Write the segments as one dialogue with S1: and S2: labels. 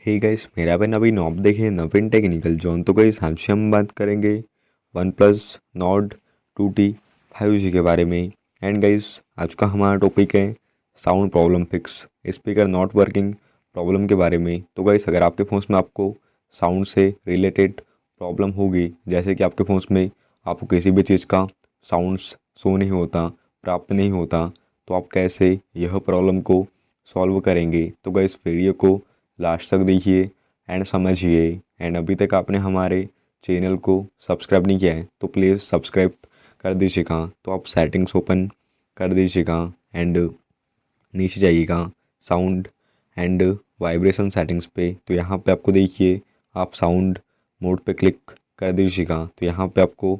S1: Hey guys, मेरा पे नवीन आप देखे नवीन टेक्निकल जोन। तो गाइस आज हम बात करेंगे one plus Nord 2T 5G के बारे में। एंड गाइस आज का हमारा टॉपिक है sound problem fix, speaker not working problem के बारे में। तो गाइस अगर आपके फ़ोन में आपको साउंड से रिलेटेड प्रॉब्लम होगी, जैसे कि आपके फ़ोन में आपको किसी भी चीज़ का साउंड्स शो नहीं होता, प्राप्त नहीं होता, तो आप कैसे यह प्रॉब्लम को सॉल्व करेंगे। तो गाइस वीडियो को लास्ट तक देखिए एंड समझिए। एंड अभी तक आपने हमारे चैनल को सब्सक्राइब नहीं किया है तो प्लीज़ सब्सक्राइब कर दीजिएगा। तो आप सेटिंग्स ओपन कर दीजिएगा एंड नीचे जाइएगा साउंड एंड वाइब्रेशन सेटिंग्स पे। तो यहाँ पे आपको देखिए आप साउंड मोड पे क्लिक कर दीजिएगा। तो यहाँ पे आपको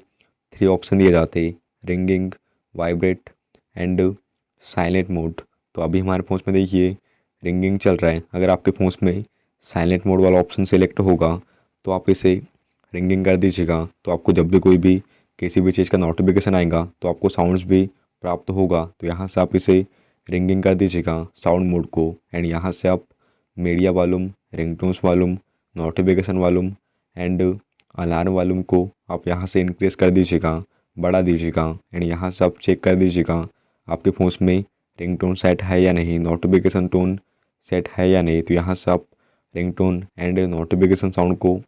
S1: 3 ऑप्शन दिए जाते हैं, ringing, vibrate and silent mode. तो अभी हमारे फ़ोन में देखिए रिंगिंग चल रहा है। अगर आपके फ़ोन में साइलेंट मोड वाला ऑप्शन सेलेक्ट होगा तो आप इसे रिंगिंग कर दीजिएगा। तो आपको जब भी कोई भी किसी भी चीज़ का नोटिफिकेशन आएगा तो आपको साउंड्स भी प्राप्त होगा। तो यहाँ से आप इसे रिंगिंग कर दीजिएगा साउंड मोड को। एंड यहाँ से आप media volume, ringtones volume, notification volume and alarm volume को आप यहाँ से इंक्रीज़ कर दीजिएगा, बढ़ा दीजिएगा। एंड यहाँ से आप चेक कर दीजिएगा आपके फ़ोन में रिंगटोन सेट है या नहीं, नोटिफिकेशन टोन सेट है या नहीं। तो यहाँ से आप रिंगटोन एंड नोटिफिकेशन साउंड को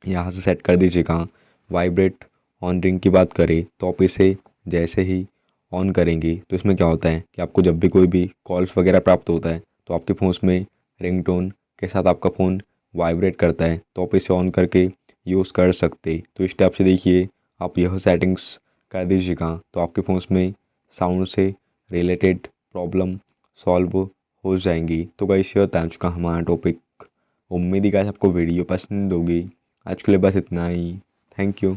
S1: यहाँ से सेट कर दीजिएगा। वाइब्रेट ऑन रिंग की बात करें तो आप इसे जैसे ही ऑन करेंगे तो इसमें क्या होता है कि आपको जब भी कोई भी कॉल्स वगैरह प्राप्त होता है तो आपके फ़ोन में रिंगटोन के साथ आपका फ़ोन वाइब्रेट करता है, तो आप इसे ऑन करके यूज़ कर सकते। तो इस टाइप से देखिए आप यह सेटिंग्स कर दीजिएगा तो आपके फ़ोन में साउंड से रिलेटेड प्रॉब्लम सॉल्व हो जाएंगी। तो गाइस यह था आज का हमारा टॉपिक। उम्मीद है गाइस आपको वीडियो पसंद होगी। आज के लिए बस इतना ही। Thank you.